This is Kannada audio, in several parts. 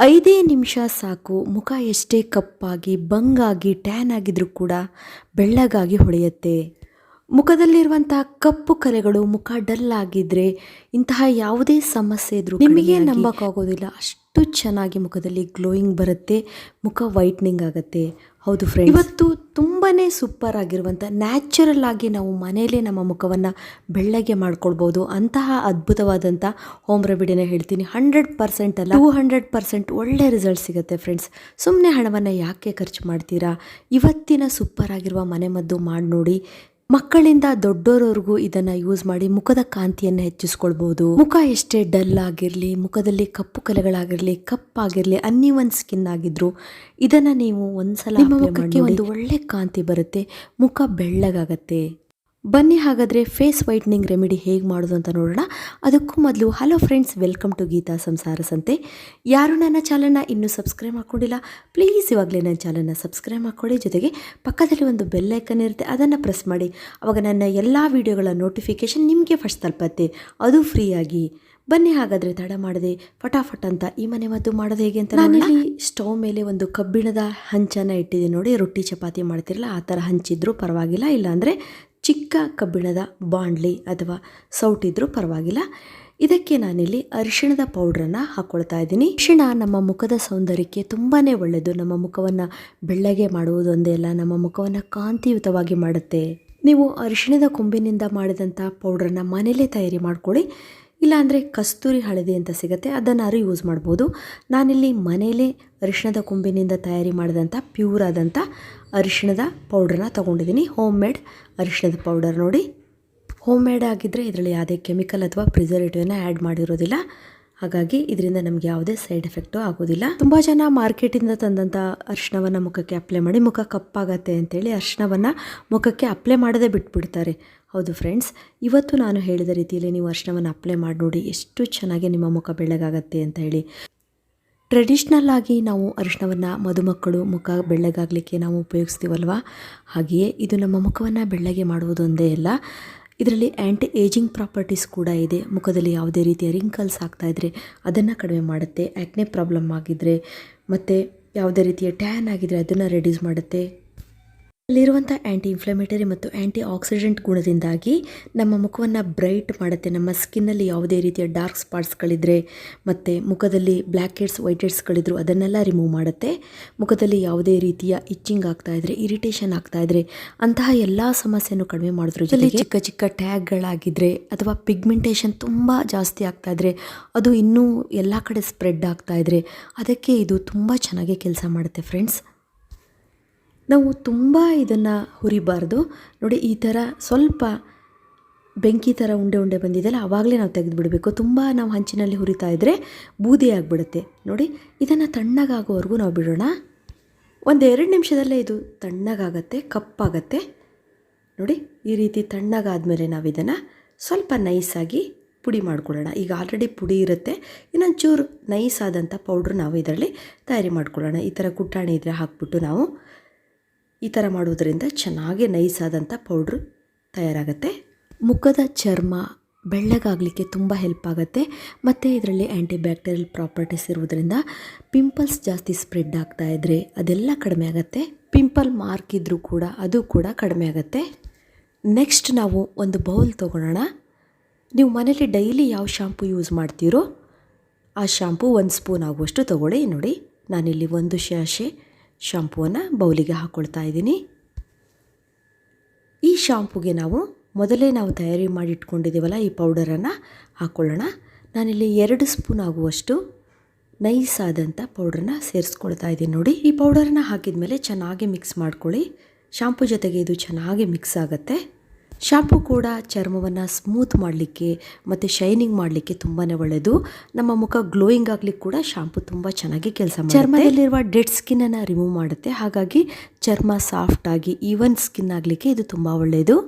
5 ನಿಮಿಷ ಸಾಕು. ಮುಖ ಎಷ್ಟೇ ಕಪ್ಪಾಗಿ ಬಂಗಾಗಿ ಟ್ಯಾನ್ ಆಗಿದ್ರೂ ಕೂಡ ಬೆಳ್ಳಗಾಗಿ ಹೊಳೆಯುತ್ತೆ. ಮುಖದಲ್ಲಿರುವಂಥ ಕಪ್ಪು ಕಲೆಗಳು, ಮುಖ ಡಲ್ ಆಗಿದ್ರೆ, ಇಂತಹ ಯಾವುದೇ ಸಮಸ್ಯೆ ಇದ್ರೂ ನಿಮಗೆ ನಂಬಕ್ಕಾಗೋದಿಲ್ಲ, ಅಷ್ಟು ಚೆನ್ನಾಗಿ ಮುಖದಲ್ಲಿ ಗ್ಲೋಯಿಂಗ್ ಬರುತ್ತೆ, ಮುಖ ವೈಟ್ನಿಂಗ್ ಆಗುತ್ತೆ. ಹೌದು ಫ್ರೆಂಡ್ಸ್, ಇವತ್ತು ತುಂಬಾ ಸೂಪರ್ ಆಗಿರುವಂಥ ನ್ಯಾಚುರಲ್ ಆಗಿ ನಾವು ಮನೆಯಲ್ಲೇ ನಮ್ಮ ಮುಖವನ್ನು ಬೆಳ್ಳಗೆ ಮಾಡ್ಕೊಳ್ಬೋದು ಅಂತಹ ಅದ್ಭುತವಾದಂಥ ಹೋಮ್ ರೆಮಿಡಿನ ಹೇಳ್ತೀನಿ. 100% ಅಲ್ಲ, 200% ಒಳ್ಳೆ ರಿಸಲ್ಟ್ ಸಿಗುತ್ತೆ ಫ್ರೆಂಡ್ಸ್. ಸುಮ್ಮನೆ ಹಣವನ್ನು ಯಾಕೆ ಖರ್ಚು ಮಾಡ್ತೀರಾ? ಇವತ್ತಿನ ಸೂಪರ್ ಆಗಿರುವ ಮನೆಮದ್ದು ಮಾಡಿ ನೋಡಿ. ಮಕ್ಕಳಿಂದ ದೊಡ್ಡೋರವರೆಗೂ ಇದನ್ನು ಯೂಸ್ ಮಾಡಿ ಮುಖದ ಕಾಂತಿಯನ್ನು ಹೆಚ್ಚಿಸ್ಕೊಳ್ಬೋದು. ಮುಖ ಎಷ್ಟೇ ಡಲ್ ಆಗಿರಲಿ, ಮುಖದಲ್ಲಿ ಕಪ್ಪು ಕಲೆಗಳಾಗಿರಲಿ, ಕಪ್ಪಾಗಿರಲಿ, ಅನ್ನೀವನ್ ಸ್ಕಿನ್ ಆಗಿದ್ರು ಇದನ್ನು ನೀವು ಒಂದ್ಸಲ ನಿಮ್ಮ ಮುಖಕ್ಕೆ ಒಂದು ಒಳ್ಳೆ ಕಾಂತಿ ಬರುತ್ತೆ, ಮುಖ ಬೆಳ್ಳಗಾಗತ್ತೆ. ಬನ್ನಿ ಹಾಗಾದರೆ ಫೇಸ್ ವೈಟ್ನಿಂಗ್ ರೆಮಿಡಿ ಹೇಗೆ ಮಾಡೋದು ಅಂತ ನೋಡೋಣ. ಅದಕ್ಕೂ ಮೊದಲು hello friends, welcome to Geetha Samsara Sante. ಯಾರು ನನ್ನ ಚಾನಲ್ನ ಇನ್ನೂ ಸಬ್ಸ್ಕ್ರೈಬ್ ಮಾಡ್ಕೊಂಡಿಲ್ಲ, ಪ್ಲೀಸ್ ಇವಾಗಲೇ ನನ್ನ ಚಾನಲ್ನ ಸಬ್ಸ್ಕ್ರೈಬ್ ಮಾಡ್ಕೊಳ್ಳಿ. ಜೊತೆಗೆ ಪಕ್ಕದಲ್ಲಿ ಒಂದು ಬೆಲ್ ಐಕನ್ ಇರುತ್ತೆ, ಅದನ್ನು ಪ್ರೆಸ್ ಮಾಡಿ. ಆವಾಗ ನನ್ನ ಎಲ್ಲ ವೀಡಿಯೋಗಳ ನೋಟಿಫಿಕೇಷನ್ ನಿಮಗೆ ಫಸ್ಟ್ ತಲುಪತ್ತೆ, ಅದು ಫ್ರೀಯಾಗಿ. ಬನ್ನಿ ಹಾಗಾದರೆ ತಡ ಮಾಡದೆ ಫಟಾಫಟ್ ಅಂತ ಈ ಮನೆ ಮದ್ದು ಮಾಡೋದು ಹೇಗೆ ಅಂತ. ನಾನಿಲ್ಲಿ ಸ್ಟವ್ ಮೇಲೆ ಒಂದು ಕಬ್ಬಿಣದ ಹಂಚನ್ನು ಇಟ್ಟಿದ್ದೀನಿ ನೋಡಿ. ರೊಟ್ಟಿ ಚಪಾತಿ ಮಾಡ್ತಿರಲ್ಲ ಆ ಥರ ಹಂಚಿದ್ರೂ ಪರವಾಗಿಲ್ಲ, ಇಲ್ಲಾಂದರೆ ಚಿಕ್ಕ ಕಬ್ಬಿಣದ ಬಾಂಡ್ಲಿ ಅಥವಾ ಸೌಟಿದ್ರೂ ಪರವಾಗಿಲ್ಲ. ಇದಕ್ಕೆ ನಾನಿಲ್ಲಿ ಅರಿಶಿಣದ ಪೌಡ್ರನ್ನು ಹಾಕ್ಕೊಳ್ತಾ ಇದ್ದೀನಿ. ಅರಿಶಿಣ ನಮ್ಮ ಮುಖದ ಸೌಂದರ್ಯಕ್ಕೆ ತುಂಬಾ ಒಳ್ಳೆಯದು. ನಮ್ಮ ಮುಖವನ್ನು ಬೆಳ್ಳಗೆ ಮಾಡುವುದೊಂದೇ ಅಲ್ಲ, ನಮ್ಮ ಮುಖವನ್ನು ಕಾಂತಿಯುತವಾಗಿ ಮಾಡುತ್ತೆ. ನೀವು ಅರಿಶಿಣದ ಕೊಂಬಿನಿಂದ ಮಾಡಿದಂಥ ಪೌಡ್ರನ್ನು ಮನೇಲೇ ತಯಾರಿ ಮಾಡ್ಕೊಳ್ಳಿ. ಇಲ್ಲಾಂದರೆ ಕಸ್ತೂರಿ ಹಳದಿ ಅಂತ ಸಿಗುತ್ತೆ, ಅದನ್ನಾರು ಯೂಸ್ ಮಾಡ್ಬೋದು. ನಾನಿಲ್ಲಿ ಮನೆಯಲ್ಲೇ ಅರಿಶಿಣದ ಕೊಂಬಿನಿಂದ ತಯಾರಿ ಮಾಡಿದಂಥ ಪ್ಯೂರ್ ಆದಂಥ ಅರಿಶಿಣದ ಪೌಡ್ರನ್ನ ತೊಗೊಂಡಿದ್ದೀನಿ. ಹೋಮ್ ಮೇಡ್ ಅರಿಶಿಣದ ಪೌಡರ್ ನೋಡಿ. ಹೋಮ್ ಮೇಡ್ ಆಗಿದ್ದರೆ ಇದರಲ್ಲಿ ಯಾವುದೇ ಕೆಮಿಕಲ್ ಅಥವಾ ಪ್ರಿಸರ್ವೇಟಿವ್ನ ಆ್ಯಡ್ ಮಾಡಿರೋದಿಲ್ಲ, ಹಾಗಾಗಿ ಇದರಿಂದ ನಮಗೆ ಯಾವುದೇ ಸೈಡ್ ಎಫೆಕ್ಟು ಆಗೋದಿಲ್ಲ. ತುಂಬ ಜನ ಮಾರ್ಕೆಟಿಂದ ತಂದಂಥ ಅರಿಶಿಣವನ್ನು ಮುಖಕ್ಕೆ ಅಪ್ಲೈ ಮಾಡಿ ಮುಖ ಕಪ್ಪಾಗತ್ತೆ ಅಂತೇಳಿ ಅರಿಶಿಣವನ್ನು ಮುಖಕ್ಕೆ ಅಪ್ಲೈ ಮಾಡದೇ ಬಿಟ್ಬಿಡ್ತಾರೆ. ಹೌದು ಫ್ರೆಂಡ್ಸ್, ಇವತ್ತು ನಾನು ಹೇಳಿದ ರೀತಿಯಲ್ಲಿ ನೀವು ಅರಿಶಿಣವನ್ನು ಅಪ್ಲೈ ಮಾಡಿ ನೋಡಿ, ಎಷ್ಟು ಚೆನ್ನಾಗಿ ನಿಮ್ಮ ಮುಖ ಬೆಳ್ಳಗಾಗತ್ತೆ ಅಂತ ಹೇಳಿ. ಟ್ರೆಡಿಷ್ನಲ್ ಆಗಿ ನಾವು ಅರಿಶಿಣವನ್ನು ಮದುಮಕ್ಕಳು ಮುಖ ಬೆಳ್ಳಗಾಗಲಿಕ್ಕೆ ನಾವು ಉಪಯೋಗಿಸ್ತೀವಲ್ವ, ಹಾಗೆಯೇ ಇದು ನಮ್ಮ ಮುಖವನ್ನು ಬೆಳ್ಳಗೆ ಮಾಡುವುದೊಂದೇ ಅಲ್ಲ, ಇದರಲ್ಲಿ ಆ್ಯಂಟಿ ಏಜಿಂಗ್ ಪ್ರಾಪರ್ಟೀಸ್ ಕೂಡ ಇದೆ. ಮುಖದಲ್ಲಿ ಯಾವುದೇ ರೀತಿಯ ರಿಂಕಲ್ಸ್ ಆಗ್ತಾಯಿದ್ರೆ ಅದನ್ನು ಕಡಿಮೆ ಮಾಡುತ್ತೆ. ಆ್ಯಕ್ನೆ ಪ್ರಾಬ್ಲಮ್ ಆಗಿದ್ದರೆ ಮತ್ತು ಯಾವುದೇ ರೀತಿಯ ಟ್ಯಾನ್ ಆಗಿದ್ದರೆ ಅದನ್ನು ರೆಡ್ಯೂಸ್ ಮಾಡುತ್ತೆ. ಅಲ್ಲಿರುವಂಥ ಆ್ಯಂಟಿ ಇನ್ಫ್ಲಮೇಟರಿ ಮತ್ತು ಆ್ಯಂಟಿ ಆಕ್ಸಿಡೆಂಟ್ ಗುಣದಿಂದಾಗಿ ನಮ್ಮ ಮುಖವನ್ನು ಬ್ರೈಟ್ ಮಾಡುತ್ತೆ. ನಮ್ಮ ಸ್ಕಿನ್ನಲ್ಲಿ ಯಾವುದೇ ರೀತಿಯ ಡಾರ್ಕ್ ಸ್ಪಾಟ್ಸ್ಗಳಿದ್ದರೆ ಮತ್ತು ಮುಖದಲ್ಲಿ ಬ್ಲ್ಯಾಕ್ ಹೆಡ್ಸ್ ವೈಟ್ ಹೆಡ್ಸ್ಗಳಿದ್ರು ಅದನ್ನೆಲ್ಲ ರಿಮೂವ್ ಮಾಡುತ್ತೆ. ಮುಖದಲ್ಲಿ ಯಾವುದೇ ರೀತಿಯ ಇಚ್ಚಿಂಗ್ ಆಗ್ತಾಯಿದ್ರೆ, ಇರಿಟೇಷನ್ ಆಗ್ತಾಯಿದ್ರೆ ಅಂತಹ ಎಲ್ಲ ಸಮಸ್ಯೆಯನ್ನು ಕಡಿಮೆ ಮಾಡಿದ್ರು. ಜೊತೆಗೆ ಚಿಕ್ಕ ಚಿಕ್ಕ ಟ್ಯಾಗ್ಗಳಾಗಿದ್ದರೆ ಅಥವಾ ಪಿಗ್ಮೆಂಟೇಷನ್ ತುಂಬ ಜಾಸ್ತಿ ಆಗ್ತಾಯಿದ್ರೆ, ಅದು ಇನ್ನೂ ಎಲ್ಲ ಕಡೆ ಸ್ಪ್ರೆಡ್ ಆಗ್ತಾಯಿದ್ರೆ ಅದಕ್ಕೆ ಇದು ತುಂಬ ಚೆನ್ನಾಗಿ ಕೆಲಸ ಮಾಡುತ್ತೆ ಫ್ರೆಂಡ್ಸ್. ನಾವು ತುಂಬ ಇದನ್ನು ಹುರಿಬಾರ್ದು ನೋಡಿ. ಈ ಥರ ಸ್ವಲ್ಪ ಬೆಂಕಿ ಥರ ಉಂಡೆ ಉಂಡೆ ಬಂದಿದೆಯಲ್ಲ, ಆವಾಗಲೇ ನಾವು ತೆಗೆದು ಬಿಡಬೇಕು. ತುಂಬ ನಾವು ಹಂಚಿನಲ್ಲಿ ಹುರಿತಾ ಇದ್ದರೆ ಬೂದಿ ಆಗಿಬಿಡುತ್ತೆ ನೋಡಿ. ಇದನ್ನು ತಣ್ಣಗಾಗೋವರೆಗೂ ನಾವು ಬಿಡೋಣ. 1-2 ನಿಮಿಷದಲ್ಲೇ ಇದು ತಣ್ಣಗಾಗತ್ತೆ, ಕಪ್ಪಾಗತ್ತೆ ನೋಡಿ. ಈ ರೀತಿ ತಣ್ಣಗಾದ್ಮೇಲೆ ನಾವು ಇದನ್ನು ಸ್ವಲ್ಪ ನೈಸಾಗಿ ಪುಡಿ ಮಾಡ್ಕೊಳ್ಳೋಣ. ಈಗ ಆಲ್ರೆಡಿ ಪುಡಿ ಇರುತ್ತೆ, ಇನ್ನೊಂಚೂರು ನೈಸ್ ಆದಂಥ ಪೌಡ್ರ್ ನಾವು ಇದರಲ್ಲಿ ತಯಾರಿ ಮಾಡ್ಕೊಳ್ಳೋಣ. ಈ ಥರ ಕುಟ್ಟಾಣಿ ಇದ್ದರೆ ಹಾಕ್ಬಿಟ್ಟು ನಾವು ಈ ಥರ ಮಾಡೋದ್ರಿಂದ ಚೆನ್ನಾಗಿ ನೈಸ್ ಆದಂಥ ಪೌಡ್ರು ತಯಾರಾಗುತ್ತೆ. ಮುಖದ ಚರ್ಮ ಬೆಳ್ಳಗಾಗಲಿಕ್ಕೆ ತುಂಬ ಹೆಲ್ಪ್ ಆಗುತ್ತೆ. ಮತ್ತು ಇದರಲ್ಲಿ ಆ್ಯಂಟಿ ಬ್ಯಾಕ್ಟೀರಿಯಲ್ ಪ್ರಾಪರ್ಟೀಸ್ ಇರೋದ್ರಿಂದ ಪಿಂಪಲ್ಸ್ ಜಾಸ್ತಿ ಸ್ಪ್ರೆಡ್ ಆಗ್ತಾಯಿದ್ರೆ ಅದೆಲ್ಲ ಕಡಿಮೆ ಆಗುತ್ತೆ. ಪಿಂಪಲ್ ಮಾರ್ಕ್ ಇದ್ದರೂ ಕೂಡ ಅದು ಕೂಡ ಕಡಿಮೆ ಆಗುತ್ತೆ. ನೆಕ್ಸ್ಟ್ ನಾವು ಒಂದು ಬೌಲ್ ತೊಗೊಳ್ಳೋಣ. ನೀವು ಮನೇಲಿ ಡೈಲಿ ಯಾವ ಶಾಂಪು ಯೂಸ್ ಮಾಡ್ತೀರೋ ಆ ಶಾಂಪು 1 ಸ್ಪೂನ್ ಆಗುವಷ್ಟು ತೊಗೊಳ್ಳಿ. ನೋಡಿ, ನಾನಿಲ್ಲಿ 1 ಸ್ಯಾಶೆ ಶಾಂಪೂವನ್ನು ಬೌಲಿಗೆ ಹಾಕ್ಕೊಳ್ತಾ ಇದ್ದೀನಿ. ಈ ಶಾಂಪೂಗೆ ಮೊದಲೇ ನಾವು ತಯಾರಿ ಮಾಡಿ ಇಟ್ಕೊಂಡಿದ್ದೀವಲ್ಲ ಈ ಪೌಡರನ್ನು ಹಾಕ್ಕೊಳ್ಳೋಣ. ನಾನಿಲ್ಲಿ 2 ಸ್ಪೂನ್ ಆಗುವಷ್ಟು ನೈಸ್ ಆದಂಥ ಪೌಡ್ರನ್ನ ಸೇರಿಸ್ಕೊಳ್ತಾ ಇದ್ದೀನಿ ನೋಡಿ. ಈ ಪೌಡರನ್ನು ಹಾಕಿದ ಮೇಲೆ ಚೆನ್ನಾಗಿ ಮಿಕ್ಸ್ ಮಾಡ್ಕೊಳ್ಳಿ. ಶಾಂಪೂ ಜೊತೆಗೆ ಇದು ಚೆನ್ನಾಗಿ ಮಿಕ್ಸ್ ಆಗುತ್ತೆ. ಶಾಂಪೂ ಕೂಡ ಚರ್ಮವನ್ನು ಸ್ಮೂತ್ ಮಾಡಲಿಕ್ಕೆ ಮತ್ತು ಶೈನಿಂಗ್ ಮಾಡಲಿಕ್ಕೆ ತುಂಬಾ ಒಳ್ಳೆಯದು. ನಮ್ಮ ಮುಖ ಗ್ಲೋಯಿಂಗ್ ಆಗಲಿಕ್ಕೆ ಕೂಡ ಶಾಂಪೂ ತುಂಬ ಚೆನ್ನಾಗಿ ಕೆಲಸ ಮಾಡುತ್ತೆ. ಚರ್ಮದಲ್ಲಿರುವ ಡೆಡ್ ಸ್ಕಿನ್ನನ್ನು ರಿಮೂವ್ ಮಾಡುತ್ತೆ, ಹಾಗಾಗಿ ಚರ್ಮ ಸಾಫ್ಟಾಗಿ ಈವನ್ ಸ್ಕಿನ್ ಆಗಲಿಕ್ಕೆ ಇದು ತುಂಬ ಒಳ್ಳೆಯದು.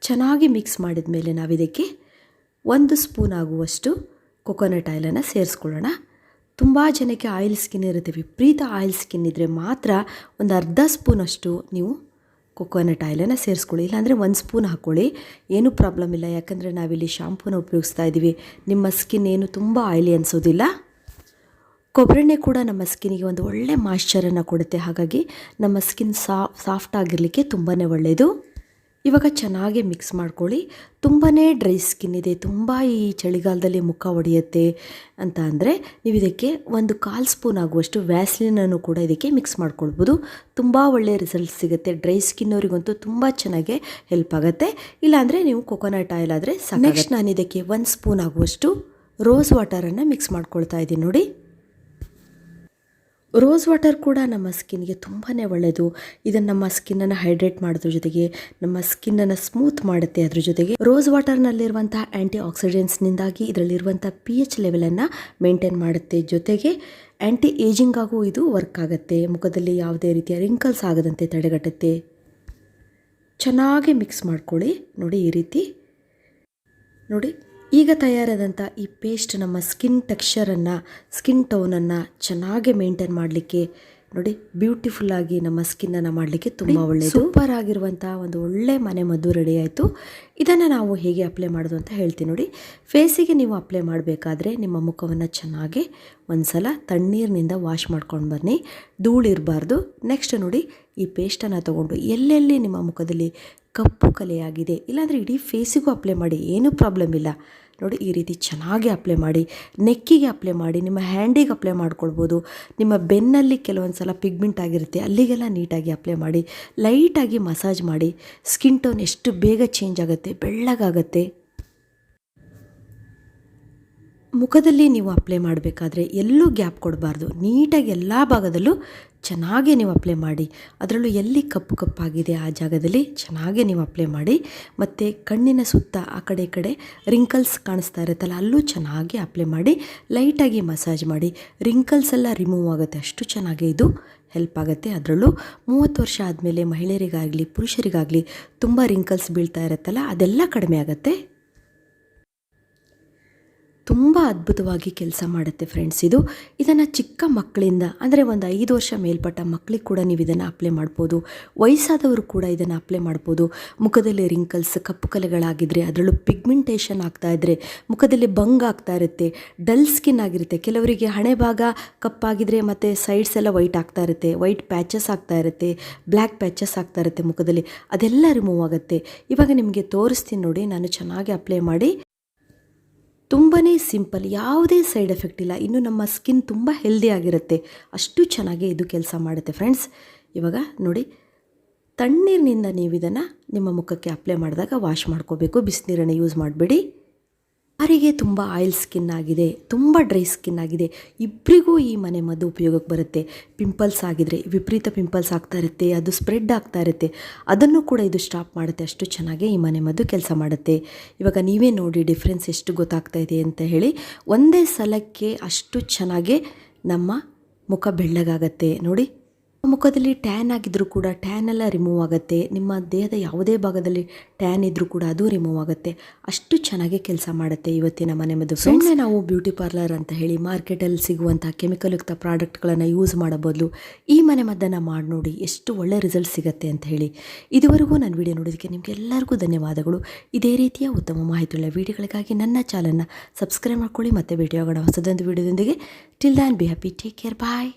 ಚೆನ್ನಾಗಿ ಮಿಕ್ಸ್ ಮಾಡಿದ ಮೇಲೆ ನಾವಿದಕ್ಕೆ 1 ಸ್ಪೂನ್ ಆಗುವಷ್ಟು ಕೊಕೊನಟ್ ಆಯಿಲನ್ನು ಸೇರಿಸ್ಕೊಳ್ಳೋಣ. ತುಂಬ ಜನಕ್ಕೆ ಆಯಿಲ್ ಸ್ಕಿನ್ ಇರುತ್ತೆ, ವಿಪರೀತ ಆಯಿಲ್ ಸ್ಕಿನ್ ಇದ್ದರೆ ಮಾತ್ರ ಒಂದು ಅರ್ಧ ಸ್ಪೂನಷ್ಟು ನೀವು ಕೊಕೊನಟ್ ಆಯಿಲನ್ನು ಸೇರಿಸ್ಕೊಳ್ಳಿ, ಇಲ್ಲಾಂದರೆ 1 ಸ್ಪೂನ್ ಹಾಕ್ಕೊಳ್ಳಿ, ಏನೂ ಪ್ರಾಬ್ಲಮ್ ಇಲ್ಲ. ಯಾಕಂದರೆ ನಾವಿಲ್ಲಿ ಶಾಂಪೂನ ಉಪಯೋಗಿಸ್ತಾ ಇದ್ದೀವಿ, ನಿಮ್ಮ ಸ್ಕಿನ್ ಏನು ತುಂಬ ಆಯಿಲಿ ಅನಿಸೋದಿಲ್ಲ. ಕೊಬ್ಬರೆಣ್ಣೆ ಕೂಡ ನಮ್ಮ ಸ್ಕಿನ್ನಿಗೆ ಒಂದು ಒಳ್ಳೆ ಮಾಯ್ಶ್ಚರನ್ನು ಕೊಡುತ್ತೆ. ಹಾಗಾಗಿ ನಮ್ಮ ಸ್ಕಿನ್ ಸಾಫ್ಟ್ ಆಗಿರಲಿಕ್ಕೆ ತುಂಬಾ ಒಳ್ಳೆಯದು. ಇವಾಗ ಚೆನ್ನಾಗಿ ಮಿಕ್ಸ್ ಮಾಡ್ಕೊಳ್ಳಿ. ತುಂಬಾ ಡ್ರೈ ಸ್ಕಿನ್ ಇದೆ, ತುಂಬ ಈ ಚಳಿಗಾಲದಲ್ಲಿ ಮುಖ ಒಡೆಯುತ್ತೆ ಅಂತ ಅಂದರೆ ನೀವು ಇದಕ್ಕೆ 1/4 ಸ್ಪೂನ್ ಆಗುವಷ್ಟು ವ್ಯಾಸ್ಲಿನನ್ನು ಕೂಡ ಇದಕ್ಕೆ ಮಿಕ್ಸ್ ಮಾಡ್ಕೊಳ್ಬೋದು. ತುಂಬ ಒಳ್ಳೆಯ ರಿಸಲ್ಟ್ ಸಿಗುತ್ತೆ. ಡ್ರೈ ಸ್ಕಿನ್ನವರಿಗಂತೂ ತುಂಬ ಚೆನ್ನಾಗಿ ಹೆಲ್ಪ್ ಆಗುತ್ತೆ. ಇಲ್ಲಾಂದರೆ ನೀವು ಕೊಕೊನಟ್ ಆಯಿಲ್ ಆದರೆ ಸಾಕು. ನೆಕ್ಸ್ಟ್ ನಾನು ಇದಕ್ಕೆ 1 ಸ್ಪೂನ್ ಆಗುವಷ್ಟು ರೋಸ್ ವಾಟರನ್ನು ಮಿಕ್ಸ್ ಮಾಡ್ಕೊಳ್ತಾ ಇದ್ದೀನಿ ನೋಡಿ. ರೋಸ್ ವಾಟರ್ ಕೂಡ ನಮ್ಮ ಸ್ಕಿನ್ಗೆ ತುಂಬಾ ಒಳ್ಳೆಯದು. ಇದನ್ನು ನಮ್ಮ ಸ್ಕಿನ್ನನ್ನು ಹೈಡ್ರೇಟ್ ಮಾಡೋದ್ರ ಜೊತೆಗೆ ನಮ್ಮ ಸ್ಕಿನ್ನನ್ನು ಸ್ಮೂತ್ ಮಾಡುತ್ತೆ. ಅದ್ರ ಜೊತೆಗೆ ರೋಸ್ ವಾಟರ್ನಲ್ಲಿರುವಂಥ ಆ್ಯಂಟಿ ಆಕ್ಸಿಡೆಂಟ್ಸ್ನಿಂದಾಗಿ ಇದರಲ್ಲಿರುವಂಥ pH ಲೆವೆಲನ್ನು ಮೇಂಟೈನ್ ಮಾಡುತ್ತೆ. ಜೊತೆಗೆ ಆ್ಯಂಟಿ ಏಜಿಂಗ್ ಆಗೂ ಇದು ವರ್ಕ್ ಆಗುತ್ತೆ. ಮುಖದಲ್ಲಿ ಯಾವುದೇ ರೀತಿಯ ರಿಂಕಲ್ಸ್ ಆಗದಂತೆ ತಡೆಗಟ್ಟುತ್ತೆ. ಚೆನ್ನಾಗಿ ಮಿಕ್ಸ್ ಮಾಡ್ಕೊಳ್ಳಿ ನೋಡಿ. ಈ ರೀತಿ ನೋಡಿ, ಈಗ ತಯಾರಾದಂಥ ಈ ಪೇಸ್ಟ್ ನಮ್ಮ ಸ್ಕಿನ್ ಟೆಕ್ಸ್ಚರನ್ನು, ಸ್ಕಿನ್ ಟೋನನ್ನು ಚೆನ್ನಾಗಿ ಮೇಂಟೈನ್ ಮಾಡಲಿಕ್ಕೆ ನೋಡಿ, ಬ್ಯೂಟಿಫುಲ್ಲಾಗಿ ನಮ್ಮ ಸ್ಕಿನ್ನನ್ನು ಮಾಡಲಿಕ್ಕೆ ತುಂಬ ಒಳ್ಳೆಯದು. ಸೂಪರ್ ಆಗಿರುವಂಥ ಒಂದು ಒಳ್ಳೆ ಮನೆ ಮದ್ದು ರೆಡಿ ಆಯಿತು. ಇದನ್ನು ನಾವು ಹೇಗೆ ಅಪ್ಲೈ ಮಾಡೋದು ಅಂತ ಹೇಳ್ತೀನಿ ನೋಡಿ. ಫೇಸಿಗೆ ನೀವು ಅಪ್ಲೈ ಮಾಡಬೇಕಾದ್ರೆ ನಿಮ್ಮ ಮುಖವನ್ನು ಚೆನ್ನಾಗಿ ಒಂದು ಸಲ ತಣ್ಣೀರಿನಿಂದ ವಾಶ್ ಮಾಡ್ಕೊಂಡು ಬನ್ನಿ, ಧೂಳಿರಬಾರ್ದು. ನೆಕ್ಸ್ಟ್ ನೋಡಿ, ಈ ಪೇಸ್ಟನ್ನು ತೊಗೊಂಡು ಎಲ್ಲೆಲ್ಲಿ ನಿಮ್ಮ ಮುಖದಲ್ಲಿ ಕಪ್ಪು ಕಲೆಯಾಗಿದೆ, ಇಲ್ಲಾಂದರೆ ಇಡೀ ಫೇಸಿಗೂ ಅಪ್ಲೈ ಮಾಡಿ, ಏನೂ ಪ್ರಾಬ್ಲಮ್ ಇಲ್ಲ ನೋಡಿ. ಈ ರೀತಿ ಚೆನ್ನಾಗಿ ಅಪ್ಲೈ ಮಾಡಿ, ನೆಕ್ಕಿಗೆ ಅಪ್ಲೈ ಮಾಡಿ, ನಿಮ್ಮ ಹ್ಯಾಂಡಿಗೆ ಅಪ್ಲೈ ಮಾಡ್ಕೊಳ್ಬೋದು. ನಿಮ್ಮ ಬೆನ್ನಲ್ಲಿ ಕೆಲವೊಂದು ಸಲ ಪಿಗ್ಮೆಂಟ್ ಆಗಿರುತ್ತೆ, ಅಲ್ಲಿಗೆಲ್ಲ ನೀಟಾಗಿ ಅಪ್ಲೈ ಮಾಡಿ, ಲೈಟಾಗಿ ಮಸಾಜ್ ಮಾಡಿ. ಸ್ಕಿನ್ ಟೋನ್ ಎಷ್ಟು ಬೇಗ ಚೇಂಜ್ ಆಗುತ್ತೆ, ಬೆಳ್ಳಗಾಗತ್ತೆ. ಮುಖದಲ್ಲಿ ನೀವು ಅಪ್ಲೈ ಮಾಡಬೇಕಾದ್ರೆ ಎಲ್ಲೂ ಗ್ಯಾಪ್ ಕೊಡಬಾರ್ದು. ನೀಟಾಗಿ ಎಲ್ಲ ಭಾಗದಲ್ಲೂ ಚೆನ್ನಾಗಿ ನೀವು ಅಪ್ಲೈ ಮಾಡಿ. ಅದರಲ್ಲೂ ಎಲ್ಲಿ ಕಪ್ಪು ಕಪ್ಪಾಗಿದೆ ಆ ಜಾಗದಲ್ಲಿ ಚೆನ್ನಾಗಿ ನೀವು ಅಪ್ಲೈ ಮಾಡಿ. ಮತ್ತು ಕಣ್ಣಿನ ಸುತ್ತ ಆ ಕಡೆ ಈ ಕಡೆ ರಿಂಕಲ್ಸ್ ಕಾಣಿಸ್ತಾ ಇರುತ್ತಲ್ಲ, ಅಲ್ಲೂ ಚೆನ್ನಾಗಿ ಅಪ್ಲೈ ಮಾಡಿ, ಲೈಟಾಗಿ ಮಸಾಜ್ ಮಾಡಿ. ರಿಂಕಲ್ಸ್ ಎಲ್ಲ ರಿಮೂವ್ ಆಗುತ್ತೆ, ಅಷ್ಟು ಚೆನ್ನಾಗಿ ಇದು ಹೆಲ್ಪ್ ಆಗುತ್ತೆ. ಅದರಲ್ಲೂ 30 ವರ್ಷ ಆದಮೇಲೆ ಮಹಿಳೆಯರಿಗಾಗಲಿ ಪುರುಷರಿಗಾಗಲಿ ತುಂಬ ರಿಂಕಲ್ಸ್ ಬೀಳ್ತಾ ಇರುತ್ತಲ್ಲ, ಅದೆಲ್ಲ ಕಡಿಮೆ ಆಗುತ್ತೆ. ತುಂಬ ಅದ್ಭುತವಾಗಿ ಕೆಲಸ ಮಾಡುತ್ತೆ ಫ್ರೆಂಡ್ಸ್ ಇದು. ಇದನ್ನು ಚಿಕ್ಕ ಮಕ್ಕಳಿಂದ ಅಂದರೆ ಒಂದು 5 ವರ್ಷ ಮೇಲ್ಪಟ್ಟ ಮಕ್ಕಳಿಗೆ ಕೂಡ ನೀವು ಇದನ್ನು ಅಪ್ಲೈ ಮಾಡ್ಬೋದು. ವಯಸ್ಸಾದವರು ಕೂಡ ಇದನ್ನು ಅಪ್ಲೈ ಮಾಡ್ಬೋದು. ಮುಖದಲ್ಲಿ ರಿಂಕಲ್ಸ್, ಕಪ್ಪು ಕಲೆಗಳಾಗಿದ್ದರೆ, ಅದರಲ್ಲೂ ಪಿಗ್ಮೆಂಟೇಷನ್ ಆಗ್ತಾಯಿದ್ರೆ, ಮುಖದಲ್ಲಿ ಬಂಗ್ ಆಗ್ತಾ ಇರುತ್ತೆ, ಡಲ್ ಸ್ಕಿನ್ ಆಗಿರುತ್ತೆ, ಕೆಲವರಿಗೆ ಹಣೆ ಭಾಗ ಕಪ್ಪಾಗಿದ್ದರೆ ಮತ್ತು ಸೈಡ್ಸ್ ಎಲ್ಲ ವೈಟ್ ಆಗ್ತಾ ಇರುತ್ತೆ, ವೈಟ್ ಪ್ಯಾಚಸ್ ಆಗ್ತಾ ಇರುತ್ತೆ, ಬ್ಲ್ಯಾಕ್ ಪ್ಯಾಚಸ್ ಆಗ್ತಾ ಇರುತ್ತೆ ಮುಖದಲ್ಲಿ, ಅದೆಲ್ಲ ರಿಮೂವ್ ಆಗುತ್ತೆ. ಇವಾಗ ನಿಮಗೆ ತೋರಿಸ್ತೀನಿ ನೋಡಿ, ನಾನು ಚೆನ್ನಾಗಿ ಅಪ್ಲೈ ಮಾಡಿ. ತುಂಬಾ ಸಿಂಪಲ್, ಯಾವುದೇ ಸೈಡ್ ಎಫೆಕ್ಟ್ ಇಲ್ಲ. ಇನ್ನು ನಮ್ಮ ಸ್ಕಿನ್ ತುಂಬ ಹೆಲ್ದಿ ಆಗಿರುತ್ತೆ, ಅಷ್ಟು ಚೆನ್ನಾಗಿ ಇದು ಕೆಲಸ ಮಾಡುತ್ತೆ ಫ್ರೆಂಡ್ಸ್. ಇವಾಗ ನೋಡಿ, ತಣ್ಣೀರಿನಿಂದ ನೀವು ಇದನ್ನು ನಿಮ್ಮ ಮುಖಕ್ಕೆ ಅಪ್ಲೈ ಮಾಡಿದಾಗ ವಾಶ್ ಮಾಡ್ಕೋಬೇಕು, ಬಿಸಿನೀರನ್ನು ಯೂಸ್ ಮಾಡಬೇಡಿ. ಯಾರಿಗೆ ತುಂಬ ಆಯಿಲ್ ಸ್ಕಿನ್ ಆಗಿದೆ, ತುಂಬ ಡ್ರೈ ಸ್ಕಿನ್ ಆಗಿದೆ, ಇಬ್ಬರಿಗೂ ಈ ಮನೆ ಮದ್ದು ಉಪಯೋಗಕ್ಕೆ ಬರುತ್ತೆ. ಪಿಂಪಲ್ಸ್ ಆಗಿದ್ರೆ, ವಿಪರೀತ ಪಿಂಪಲ್ಸ್ ಆಗ್ತಾ ಇರುತ್ತೆ, ಅದು ಸ್ಪ್ರೆಡ್ ಆಗ್ತಾ ಇರುತ್ತೆ, ಅದನ್ನು ಕೂಡ ಇದು ಸ್ಟಾಪ್ ಮಾಡುತ್ತೆ. ಅಷ್ಟು ಚೆನ್ನಾಗಿ ಈ ಮನೆ ಮದ್ದು ಕೆಲಸ ಮಾಡುತ್ತೆ. ಇವಾಗ ನೀವೇ ನೋಡಿ ಡಿಫ್ರೆನ್ಸ್ ಎಷ್ಟು ಗೊತ್ತಾಗ್ತಾ ಇದೆ ಅಂತ ಹೇಳಿ. ಒಂದೇ ಸಲಕ್ಕೆ ಅಷ್ಟು ಚೆನ್ನಾಗಿ ನಮ್ಮ ಮುಖ ಬೆಳ್ಳಗಾಗತ್ತೆ ನೋಡಿ. ಮುಖದಲ್ಲಿ ಟ್ಯಾನ್ ಆಗಿದ್ರೂ ಕೂಡ ಟ್ಯಾನ್ ಎಲ್ಲ ರಿಮೂವ್ ಆಗುತ್ತೆ. ನಿಮ್ಮ ದೇಹದ ಯಾವುದೇ ಭಾಗದಲ್ಲಿ ಟ್ಯಾನ್ ಇದ್ರೂ ಕೂಡ ಅದು ರಿಮೂವ್ ಆಗುತ್ತೆ. ಅಷ್ಟು ಚೆನ್ನಾಗಿ ಕೆಲಸ ಮಾಡುತ್ತೆ ಇವತ್ತಿನ ಮನೆ ಮದ್ದು. ಸುಮ್ಮನೆ ನಾವು ಬ್ಯೂಟಿ ಪಾರ್ಲರ್ ಅಂತ ಹೇಳಿ ಮಾರ್ಕೆಟಲ್ಲಿ ಸಿಗುವಂಥ ಕೆಮಿಕಲ್ ಯುಕ್ತ ಪ್ರಾಡಕ್ಟ್ಗಳನ್ನು ಯೂಸ್ ಮಾಡೋ ಬದಲು ಈ ಮನೆ ಮದ್ದನ್ನು ಮಾಡಿ ನೋಡಿ, ಎಷ್ಟು ಒಳ್ಳೆ ರಿಸಲ್ಟ್ ಸಿಗುತ್ತೆ ಅಂತ ಹೇಳಿ. ಇದುವರೆಗೂ ನನ್ನ ವಿಡಿಯೋ ನೋಡೋದಕ್ಕೆ ನಿಮಗೆ ಎಲ್ಲರಿಗೂ ಧನ್ಯವಾದಗಳು. ಇದೇ ರೀತಿಯ ಉತ್ತಮ ಮಾಹಿತಿಯುಳ್ಳ ವಿಡಿಯೋಗಳಿಗಾಗಿ ನನ್ನ ಚಾನಲ್ನ ಸಬ್ಸ್ಕ್ರೈಬ್ ಮಾಡ್ಕೊಳ್ಳಿ. ಮತ್ತೆ ಭೇಟಿ ಆಗೋಣ ಹೊಸದೊಂದು ವಿಡಿಯೋದೊಂದಿಗೆ. Till then be happy, take care, bye.